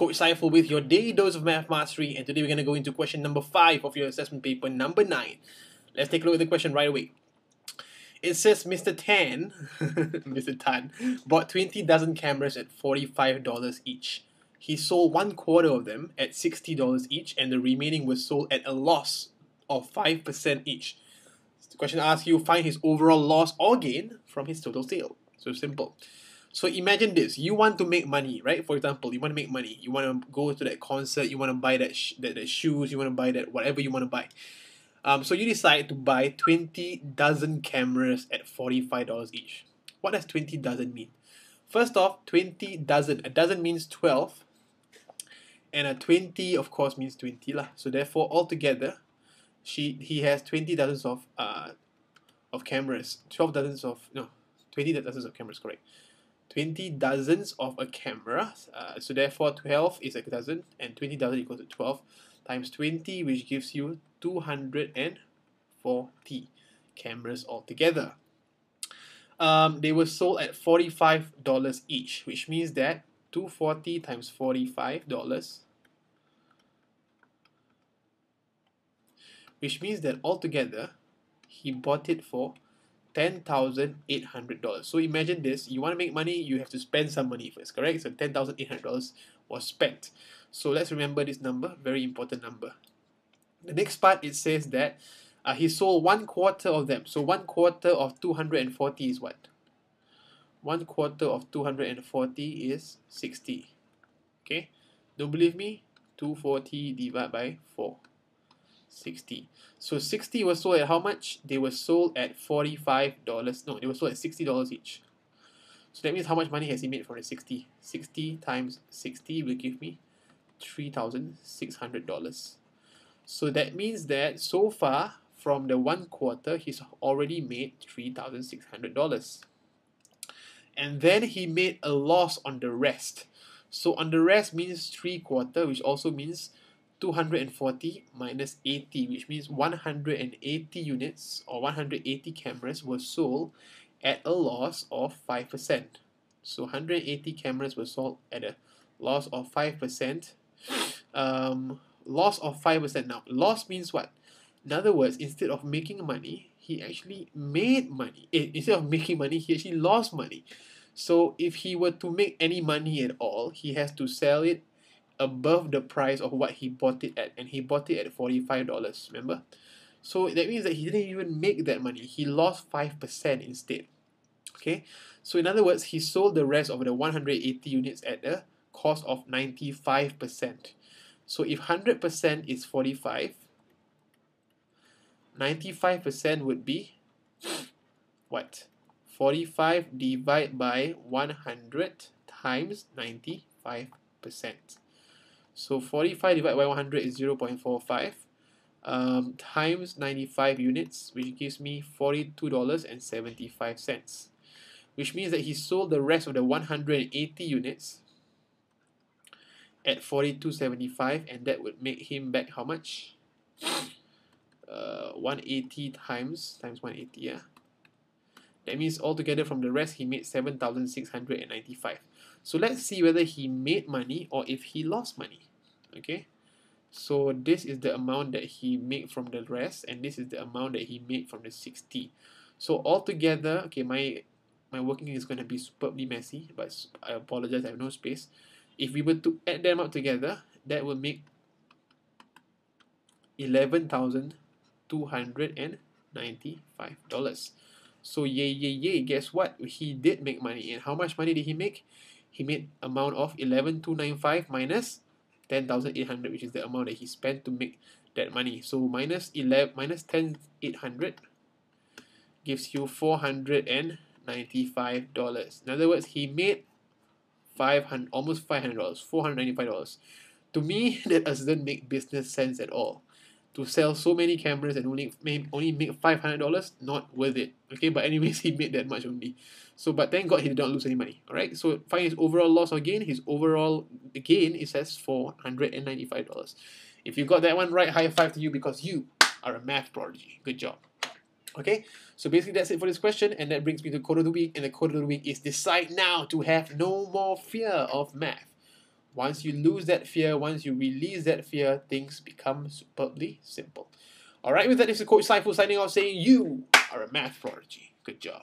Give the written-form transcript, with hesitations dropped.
Coach Saiful with your daily dose of math mastery, and today we're going to go into question number 5 of your assessment paper number 9. Let's take a look at the question right away. It says Mr. Tan, Mr. Tan, bought 20 dozen cameras at $45 each. He sold 1/4 of them at $60 each, and the remaining was sold at a loss of 5% each. The question asks you find his overall loss or gain from his total sale. So simple. So imagine this: you want to make money, right? For example, you want to make money. You want to go to that concert. You want to buy that shoes. You want to buy that whatever you want to buy. So you decide to buy 20 dozen cameras at $45 each. What does 20 dozen mean? First off, 20 dozen. A dozen means 12, and a 20 of course means 20 lah. So therefore, altogether, he has 20 dozens of cameras. 12 dozens of 20 dozens of cameras, correct? 20 dozens of a camera. So therefore 12 is a dozen and 20 dozen equals to 12 times 20, which gives you 240 cameras altogether. They were sold at $45 each, which means that 240 times $45, which means that altogether he bought it for $10,800. So imagine this: you want to make money, you have to spend some money first, correct? So $10,800 was spent. So let's remember this number, very important number. The next part, it says that he sold 1/4 of them. So 1/4 of 240 is what? 1/4 of 240 is 60. Okay, don't believe me? 240 divided by 4. 60. So 60 was sold at how much? They were sold at $45. No, they were sold at $60 each. So that means how much money has he made from the 60? 60 times 60 will give me $3,600. So that means that so far from the 1/4, he's already made $3,600. And then he made a loss on the rest. So on the rest means 3/4, which also means 240 minus 80, which means 180 units or 180 cameras were sold at a loss of 5%. So 180 cameras were sold at a loss of 5%. Loss of 5%. Now, loss means what? In other words, instead of making money, he actually made money. Instead of making money, he actually lost money. So if he were to make any money at all, he has to sell it above the price of what he bought it at, and he bought it at $45, remember? So that means that he didn't even make that money. He lost 5% instead. Okay, so in other words, he sold the rest of the 180 units at a cost of 95%. So if 100% is 45, 95% would be what? 45 divided by 100 times 95%. So 45 divided by 100 is 0.45 times 95 units, which gives me $42.75, which means that he sold the rest of the 180 units at $42.75, and that would make him back how much? 180 times 180, yeah. That means altogether from the rest he made $7,695. So let's see whether he made money or if he lost money. Okay, so this is the amount that he made from the rest, and this is the amount that he made from the 60. So altogether, okay, my working is going to be superbly messy, but I apologize, I have no space. If we were to add them up together, that will make $11,295. So yay, guess what? He did make money. And how much money did he make? He made amount of 11,295 minus 10,800, which is the amount that he spent to make that money. So minus 10,800 gives you $495. In other words, he made almost $500, $495. To me, that doesn't make business sense at all. To sell so many cameras and only make $500, not worth it. Okay, but anyways, he made that much only. So, but thank God he did not lose any money. All right. So find his overall loss or gain. His overall gain, it says $495. If you got that one right, high five to you, because you are a math prodigy. Good job. Okay, so basically that's it for this question, and that brings me to quote of the week. And the quote of the week is: decide now to have no more fear of math. Once you lose that fear, once you release that fear, things become superbly simple. Alright, with that, this is Coach Saiful signing off saying you are a math prodigy. Good job.